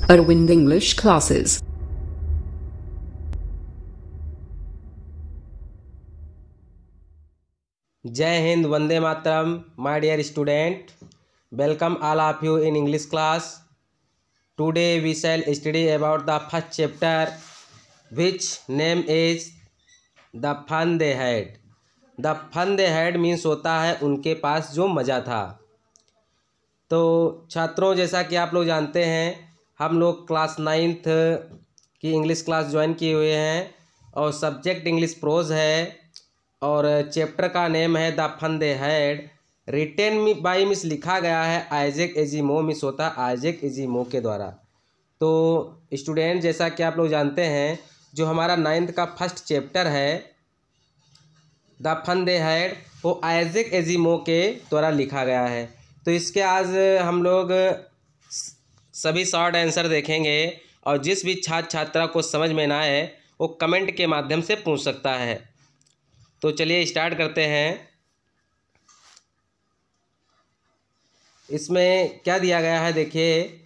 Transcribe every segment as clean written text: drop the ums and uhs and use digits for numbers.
Arvind English classes. जय Hind, Vande Mataram. My dear student, welcome all of you in English class. Today we shall study about the first chapter, which name is The Fun They Had. The Fun They Had means होता है उनके पास जो मज़ा था. तो छात्रों, जैसा कि आप लोग जानते हैं, हम लोग क्लास 9th की इंग्लिश क्लास ज्वाइन किए हुए हैं और सब्जेक्ट इंग्लिश प्रोज है और चैप्टर का नेम है the fun they had. Written by means लिखा गया है आइजैक एजिमो, मिस होता है आइजैक एजिमो के द्वारा. तो स्टूडेंट, जैसा कि आप लोग जानते हैं, जो हमारा 9th का फर्स्ट चैप्टर है द फन दे हैड, वो आइजैक एजिमो के द्वारा लिखा गया है. तो इसके आज हम लोग सभी शॉर्ट आंसर देखेंगे और जिस भी छात्र छात्रा को समझ में ना आए वो कमेंट के माध्यम से पूछ सकता है. तो चलिए स्टार्ट करते हैं. इसमें क्या दिया गया है देखिए.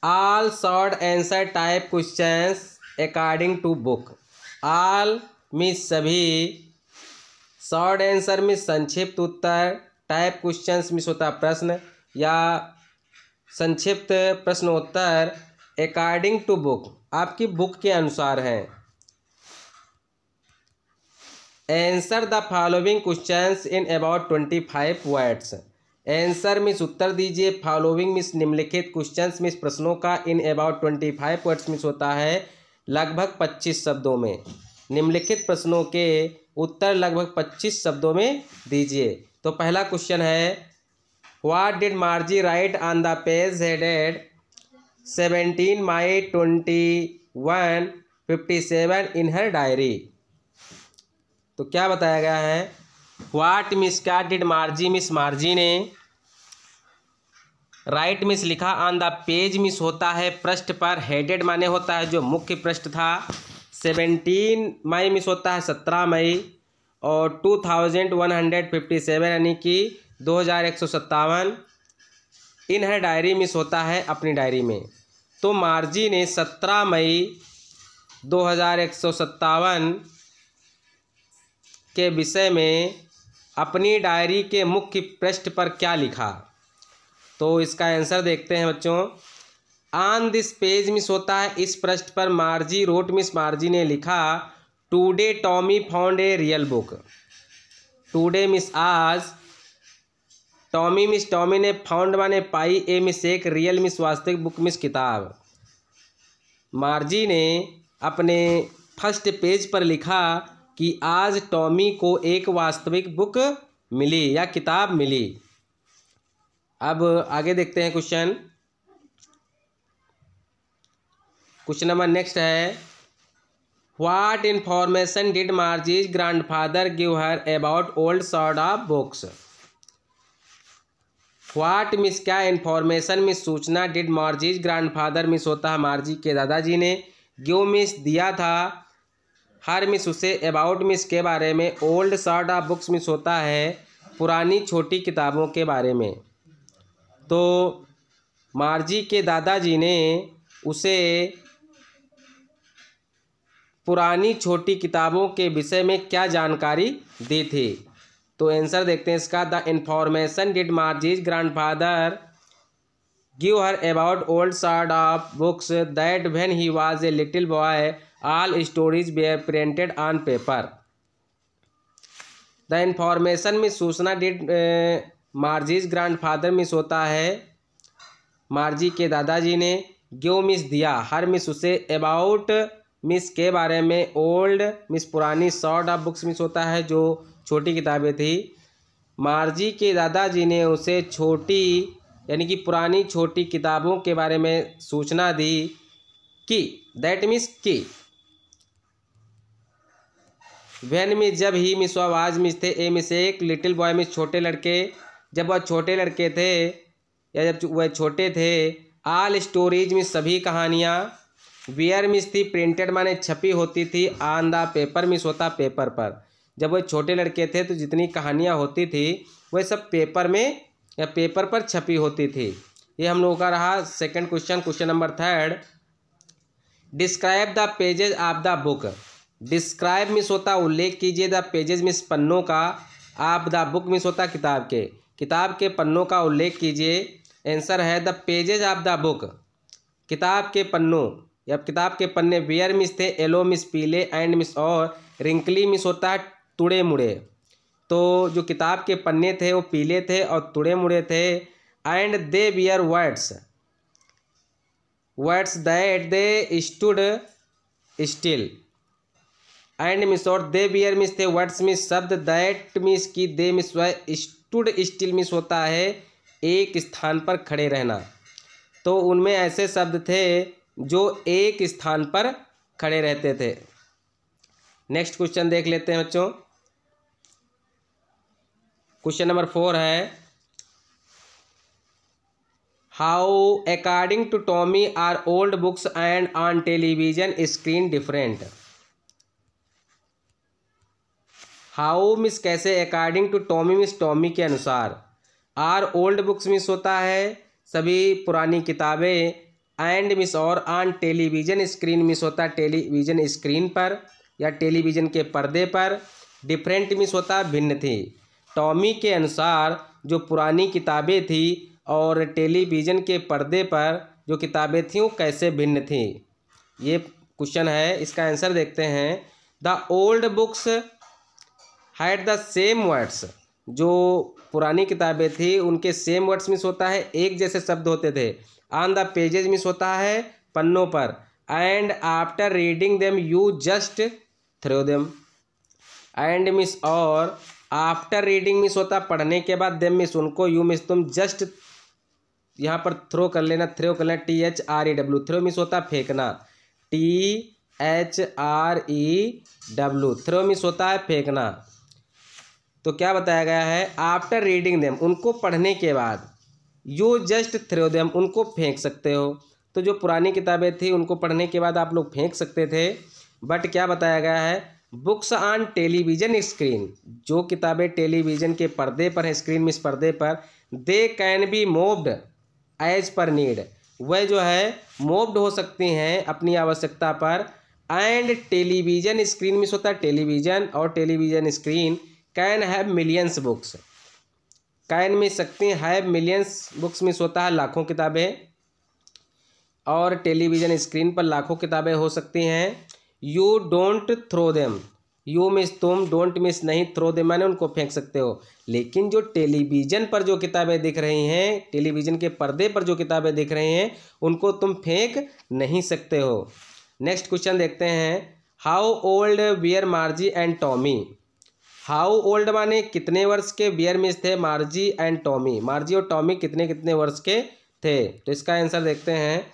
All short answer type questions according to book. All means सभी, शॉर्ट आंसर मीन्स संक्षिप्त उत्तर, टाइप क्वेश्चंस मीन्स होता है प्रश्न या संक्षिप्त प्रश्नोत्तर. अकॉर्डिंग टू बुक आपकी बुक के अनुसार हैं. Answer the following questions in about 25 words. Answer means उत्तर दीजिए, फॉलोइंग मीन्स निम्नलिखित, क्वेश्चंस मीन्स प्रश्नों का, इन अबाउट 25 वर्ड्स मीन्स होता है लगभग 25 शब्दों में. निम्नलिखित प्रश्नों के उत्तर लगभग 25 शब्दों में दीजिए. तो पहला क्वेश्चन है, what did Margie write on the page headed 17 May 2157 in her diary. तो क्या बताया गया है. व्हाट मिस क्या, डिड मार्जी मिस मार्जी ने, राइट मिस लिखा, ऑन द पेज मिस होता है पृष्ठ पर, हेडेड माने होता है जो मुख्य पृष्ठ था, 17 मई मिस होता है 17 मई और 2157 यानी कि 2157 इन हर डायरी मिस होता है अपनी डायरी में. तो मार्जी ने 17 मई 2157 के विषय में अपनी डायरी के मुख्य पृष्ठ पर क्या लिखा. तो इसका आंसर देखते हैं बच्चों. ऑन दिस पेज मिस होता है इस पृष्ठ पर, मार्जी रोट मिस मार्जी ने लिखा, today Tommy found a real book. Today miss आज, टॉमी मिस टॉमी ने, फाउंड माने पाई, ए मिस एक, रियल मिस वास्तविक, बुक मिस किताब. मार्जी ने अपने फर्स्ट पेज पर लिखा कि आज टॉमी को एक वास्तविक बुक मिली या किताब मिली. अब आगे देखते हैं क्वेश्चन. क्वेश्चन नंबर नेक्स्ट है, what information did Margie's grandfather give her about old sort of books. What means क्या, इन्फॉर्मेशन मिस सूचना, डिड मार्जीज ग्रैंडफादर मिस होता है मार्जी के दादाजी ने, गिव मिस दिया था, हर मिस उसे, अबाउट मिस के बारे में, old sort of books miss होता है पुरानी छोटी किताबों के बारे में. तो मार्जी के दादाजी ने उसे पुरानी छोटी किताबों के विषय में क्या जानकारी दी थी. तो आंसर देखते हैं इसका. The information did Margie's grandfather give her about old sort of books that when he was a little boy all stories were printed on paper. The information में सूचना, डिड मार्जीज ग्रैंडफादर मिस होता है मार्जी के दादाजी ने, give miss दिया, हर miss उसे, about miss के बारे में, ओल्ड मिस पुरानी, सॉर्ट ऑफ बुक्स मिस होता है जो छोटी किताबें थी. मार्जी के दादाजी ने उसे छोटी यानी कि पुरानी छोटी किताबों के बारे में सूचना दी कि, दैट मिस की, व्हेन मिस जब, ही मिस आवाज मिस थे, ए मिस एक, लिटिल बॉय मिस छोटे लड़के, जब वह छोटे लड़के थे या जब वह छोटे थे, ऑल स्टोरीज मिस सभी कहानियाँ, वेयर मिस थी, प्रिंटेड माने छपी होती थी, ऑन द पेपर मिस होता पेपर पर, जब वह छोटे लड़के थे तो जितनी कहानियाँ होती थी वह सब पेपर में या पेपर पर छपी होती थी. ये हम लोगों का रहा second question. Question number third, describe the pages of the book. Describe means होता उल्लेख कीजिए, द पेजेज मीन्स पन्नों का, ऑफ द बुक मीन्स होता किताब के पन्नों का उल्लेख कीजिए। आंसर है the pages of the book, किताब के पन्नों या किताब के पन्ने। वेयर मिस थे, येलो मिस पीले, एंड मिस और, रिंकली मिस होता है तुड़े मुड़े। तो जो किताब के पन्ने थे वो पीले थे और तुड़े मुड़े थे। And they wear words that they stood still. And means और दे वियर मिस थे वर्ड्स मिस शब्द, दैट मिस की, दे मिस वह, स्टूड स्टिल मिस होता है एक स्थान पर खड़े रहना। तो उनमें ऐसे शब्द थे जो एक स्थान पर खड़े रहते थे। नेक्स्ट क्वेश्चन देख लेते हैं बच्चों। क्वेश्चन नंबर 4 है, how according to Tommy are old books and on television screen different. How means कैसे, according to Tommy means Tommy के अनुसार, आर ओल्ड बुक्स मिस होता है सभी पुरानी किताबें, एंड मिस और, ऑन टेलीविजन स्क्रीन मिस होता है टेलीविजन स्क्रीन पर या टेलीविजन के पर्दे पर। डिफरेंट मिस होता है भिन्न थी। टॉमी के अनुसार जो पुरानी किताबें थी और टेलीविजन के पर्दे पर जो किताबें थीं वो कैसे भिन्न थीं, ये क्वेश्चन है। इसका आंसर देखते हैं। The old books had the same words. जो पुरानी किताबें थी उनके सेम वर्ड्स मिस होता है एक जैसे शब्द होते थे। ऑन द पेजेज मिस होता है पन्नों पर। And after reading them you just throw them. And means और, आफ्टर रीडिंग मिस होता पढ़ने के बाद, देम मिस उनको, यू मिस तुम, जस्ट यहाँ पर थ्रो कर लेना, थ्रो कर लेना, THREW। थ्रो मिस होता फेंकना, THREW। थ्रो मिस होता है फेंकना। तो क्या बताया गया है, आफ्टर रीडिंग देम उनको पढ़ने के बाद, यू जस्ट थ्रो देम उनको फेंक सकते हो। तो जो पुरानी किताबें थी उनको पढ़ने के बाद आप लोग फेंक सकते थे। बट क्या बताया गया है, बुक्स ऑन टेलीविजन स्क्रीन, जो किताबें टेलीविजन के पर्दे पर हैं, स्क्रीन मिस पर्दे पर, they can be moved as per need, वह जो है मूव्ड हो सकती हैं अपनी आवश्यकता पर। एंड टेलीविजन स्क्रीन मिस होता है टेलीविजन और television screen, can have millions books, can miss सकती हैं, हैव मिलियंस बुक्स मिस होता है लाखों किताबें, और टेलीविजन स्क्रीन पर लाखों किताबें हो सकती हैं। You don't throw them, you means तुम, डोंट मिस नहीं, थ्रो देम माने उनको फेंक सकते हो। लेकिन जो टेलीविजन पर जो किताबें दिख रही हैं, टेलीविजन के पर्दे पर जो किताबें दिख रही हैं, उनको तुम फेंक नहीं सकते हो। नेक्स्ट क्वेश्चन देखते हैं। How old wear मार्जी and Tommy. How old माने कितने वर्ष के, वियर मिस थे मार्जी एंड टॉमी, मार्जी और टॉमी कितने कितने वर्ष के थे। तो इसका आंसर देखते हैं।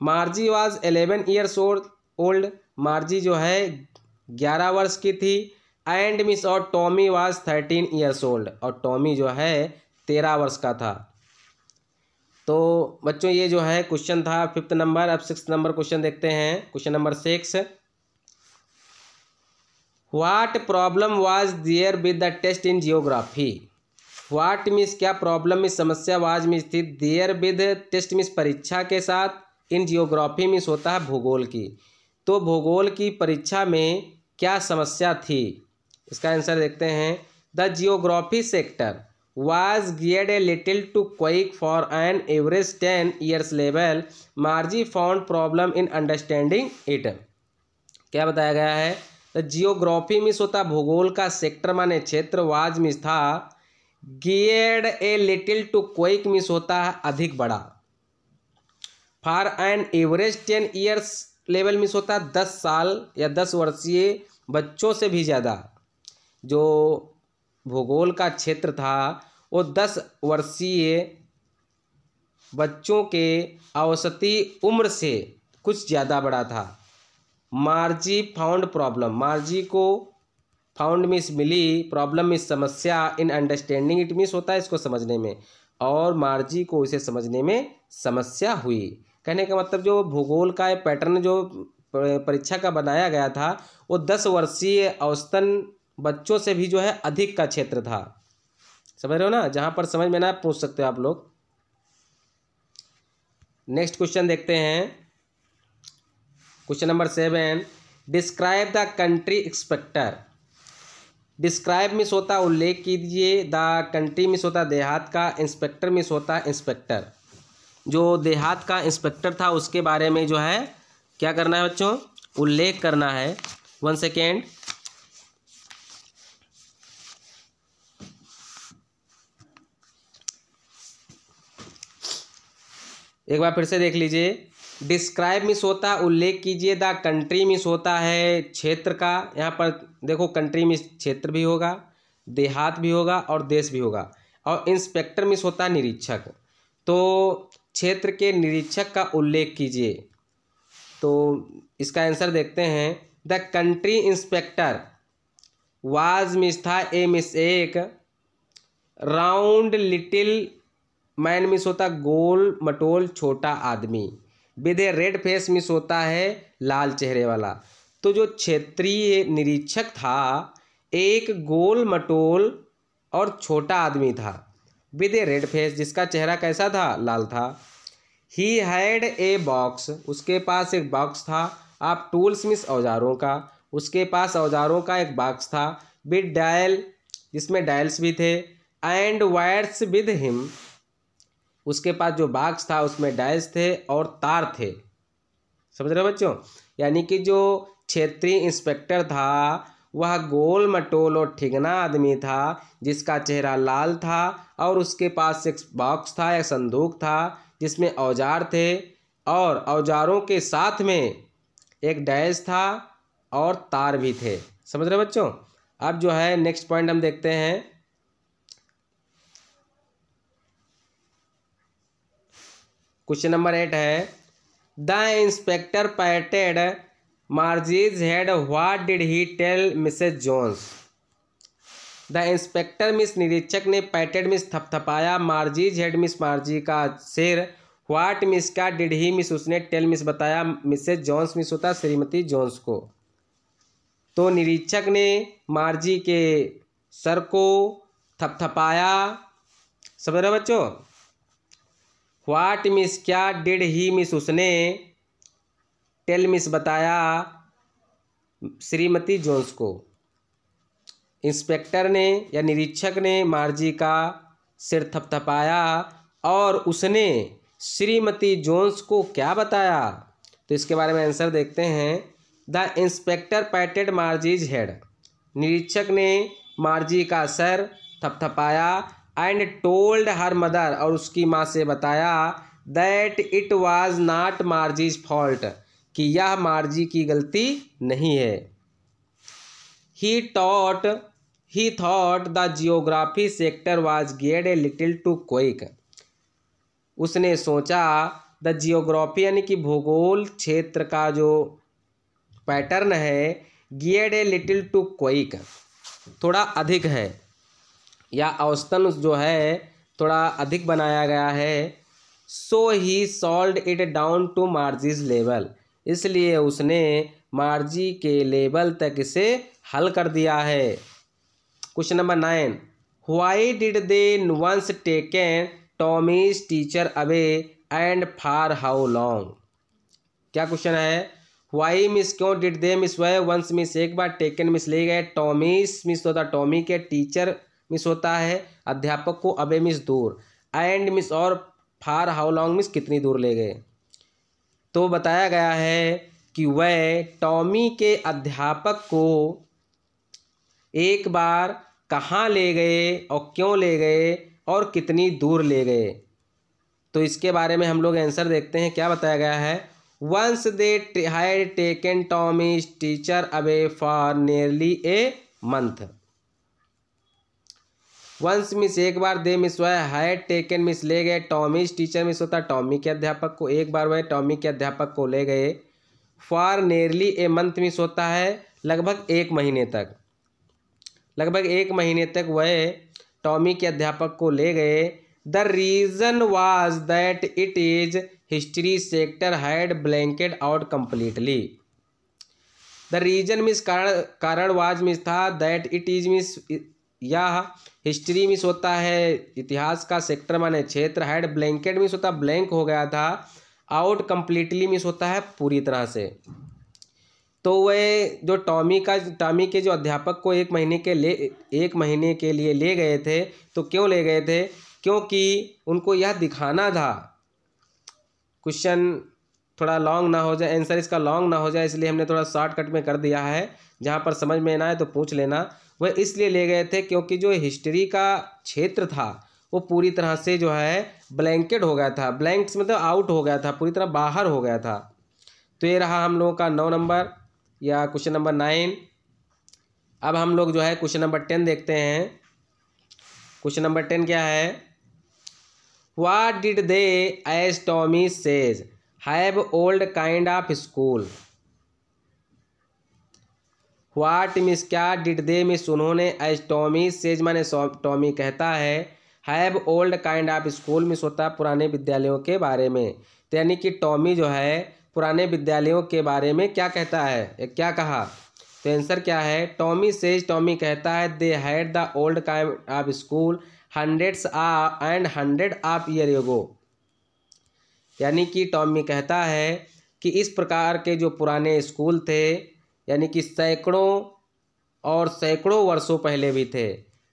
मार्जी वाज 11 ईयर्स ओल्ड, मार्जी जो है 11 वर्ष की थी। एंड मिस और टॉमी वाज 13 ईयर्स ओल्ड, और टॉमी जो है 13 वर्ष का था। तो बच्चों ये जो है क्वेश्चन था 5th नंबर। अब 6th नंबर क्वेश्चन देखते हैं। Question number 6, what problem was there with the test in geography. What means क्या, प्रॉब्लम में समस्या, वाज मीन्स थी, देयर विद टेस्ट मीन्स परीक्षा के साथ, इन जियोग्राफी मीन्स होता है भूगोल की। तो भूगोल की परीक्षा में क्या समस्या थी, इसका आंसर देखते हैं। The geography sector was geared a little too quick for an average 10 years level, Margie found problem in understanding it. क्या बताया गया है, द जियोग्राफी मीन्स होता भूगोल का, सेक्टर माने क्षेत्र, वाज मीन्स था, geared a little too quick means होता है अधिक बड़ा, for an average 10 years level means होता है 10 साल या 10 वर्षीय बच्चों से भी ज़्यादा। जो भूगोल का क्षेत्र था वो 10 वर्षीय बच्चों के औसती उम्र से कुछ ज़्यादा बड़ा था। मार्जी फाउंड प्रॉब्लम, मार्जी को फाउंड मीन्स मिली, प्रॉब्लम मीन्स समस्या, इन अंडरस्टैंडिंग इट मीन्स होता है इसको समझने में, और मार्जी को इसे समझने में समस्या हुई। कहने का मतलब जो भूगोल का पैटर्न जो परीक्षा का बनाया गया था वो 10 वर्षीय औसतन बच्चों से भी जो है अधिक का क्षेत्र था। समझ रहे हो ना, जहाँ पर समझ में ना पूछ सकते हो आप लोग। नेक्स्ट क्वेश्चन देखते हैं। Question number 7, describe the country inspector. Describe miss होता उल्लेख कीजिए, द कंट्री मिस होता देहात का, इंस्पेक्टर मिस होता इंस्पेक्टर। जो देहात का इंस्पेक्टर था उसके बारे में जो है क्या करना है बच्चों, उल्लेख करना है। 1 सेकेंड। एक बार फिर से देख लीजिए। डिस्क्राइब मिस होता है उल्लेख कीजिए, द कंट्री मिस होता है क्षेत्र का। यहाँ पर देखो कंट्री मिस क्षेत्र भी होगा, देहात भी होगा और देश भी होगा। और इंस्पेक्टर मिस होता है निरीक्षक। तो क्षेत्र के निरीक्षक का उल्लेख कीजिए। तो इसका आंसर देखते हैं। The country inspector was means था ए मिस एक, राउंड लिटिल मैन मिस होता गोल मटोल छोटा आदमी, with A red face miss होता है लाल चेहरे वाला। तो जो क्षेत्रीय निरीक्षक था एक गोल मटोल और छोटा आदमी था, विद ए रेड फेस जिसका चेहरा कैसा था, लाल था। ही हैड ए बॉक्स, उसके पास एक बॉक्स था। आप टूल्स मिस औजारों का, उसके पास औजारों का एक बॉक्स था। विद डायल जिसमें डायल्स भी थे। एंड वायर्स विद हिम, उसके पास जो बॉक्स था उसमें डायल्स थे और तार थे। समझ रहे हो बच्चों। यानी कि जो क्षेत्रीय इंस्पेक्टर था वह गोल मटोल और ठिगना आदमी था जिसका चेहरा लाल था और उसके पास एक बॉक्स था, एक संदूक था जिसमें औजार थे और औजारों के साथ में एक डैश था और तार भी थे। समझ रहे बच्चों। अब जो है नेक्स्ट पॉइंट हम देखते हैं। क्वेश्चन नंबर 8 है, the inspector patted Margie's head, what did he tell Mrs Jones. The inspector means निरीक्षक ने पैटेड मिस थपथपाया मार्जीज हेड मिस मार्जी का सिर, व्हाट मिस का डिड ही मिस उसने टेल मिस बताया मिसेज जोन्स मिस होता श्रीमती जोन्स को। तो निरीक्षक ने मार्जी के सर को थपथपाया। समझ रहे बच्चों। व्हाट मिस क्या, डिड ही मिस उसने, टेल मिस बताया श्रीमती जोन्स को। इंस्पेक्टर ने या निरीक्षक ने मार्जी का सिर थपथपाया और उसने श्रीमती जोन्स को क्या बताया। तो इसके बारे में आंसर देखते हैं। The inspector patted Margie's head, निरीक्षक ने मार्जी का सर थपथपाया। एंड टोल्ड हर मदर, और उसकी माँ से बताया that it was not Margie's fault, कि यह मार्जी की गलती नहीं है। He thought the geography sector was geared a little too quick, उसने सोचा द जियोग्राफी यानी कि भूगोल क्षेत्र का जो पैटर्न है, geared a little too quick थोड़ा अधिक है या औसतन जो है थोड़ा अधिक बनाया गया है। So he solved it down to Margie's level, इसलिए उसने मार्जी के लेवल तक इसे हल कर दिया है। Question number 9, why did they once taken Tommy's teacher away and for how long. क्या क्वेश्चन है। व्हाई मिस क्यों, डिड दे मिस वह, वंस मिस एक बार, टेकन मिस ले गए, टॉमीज मिस होता टॉमी के, टीचर मिस होता है अध्यापक को, अबे मिस दूर, एंड मिस और फार हाउ लॉन्ग मिस कितनी दूर ले गए। तो बताया गया है कि वह टॉमी के अध्यापक को एक बार कहाँ ले गए और क्यों ले गए और कितनी दूर ले गए। तो इसके बारे में हम लोग आंसर देखते हैं। क्या बताया गया है। Once they had taken Tommy's teacher away for nearly a month. Once means एक बार, दे मिस वह, हैड टेकन मिस ले गए, टॉमीज टीचर मिस होता टॉमी के अध्यापक को, एक बार वह टॉमी के अध्यापक को ले गए। For nearly a month miss होता है लगभग 1 महीने तक, लगभग 1 महीने तक वह टॉमी के अध्यापक को ले गए। The reason was that it is history sector had blanked out completely. The reason means कारण वाज मिस था, दैट इट इज मिस यह, हिस्ट्री मिस होता है इतिहास का, सेक्टर माने क्षेत्र, हैड ब्लैंकेट मिस होता ब्लैंक हो गया था, आउट कम्प्लीटली मीन्स होता है पूरी तरह से। तो वह जो टॉमी के जो अध्यापक को 1 महीने के लिए ले गए थे, तो क्यों ले गए थे? क्योंकि उनको यह दिखाना था, क्वेश्चन थोड़ा लॉन्ग ना हो जाए, आंसर इसका लॉन्ग ना हो जाए, इसलिए हमने थोड़ा शॉर्टकट में कर दिया है। जहाँ पर समझ में ना आए तो पूछ लेना। वह इसलिए ले गए थे क्योंकि जो हिस्ट्री का क्षेत्र था वो पूरी तरह से जो है ब्लैंकेट हो गया था। ब्लैंक्स मतलब आउट हो गया था, पूरी तरह बाहर हो गया था। तो ये रहा हम लोगों का 9 नंबर या क्वेश्चन नंबर 9। अब हम लोग जो है क्वेश्चन नंबर 10 देखते हैं। क्वेश्चन नंबर 10 क्या है? What did they as Tommy says have old kind of school. What means क्या, डिड दे मिस उन्होंने, एज टॉमी सेज माने टॉमी कहता है, have old kind of school means होता है पुराने विद्यालयों के बारे में। तो यानी कि टॉमी जो है पुराने विद्यालयों के बारे में क्या कहता है, क्या कहा? तो आंसर क्या है? टॉमी सेज टॉमी कहता है they had the old kind of school hundreds and hundred of year ago. यानी कि टॉमी कहता है कि इस प्रकार के जो पुराने स्कूल थे, यानी कि सैकड़ों और सैकड़ों वर्षों पहले भी थे।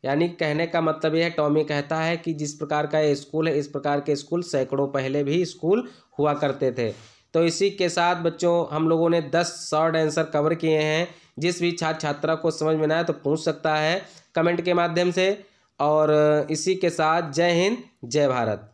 यानी कहने का मतलब यह है, टॉमी कहता है कि जिस प्रकार का ये स्कूल है, इस प्रकार के स्कूल सैकड़ों पहले भी स्कूल हुआ करते थे। तो इसी के साथ बच्चों हम लोगों ने 10 शॉर्ट आंसर कवर किए हैं। जिस भी छात्र छात्रा को समझ में ना आए तो पूछ सकता है कमेंट के माध्यम से। और इसी के साथ जय हिंद, जय भारत।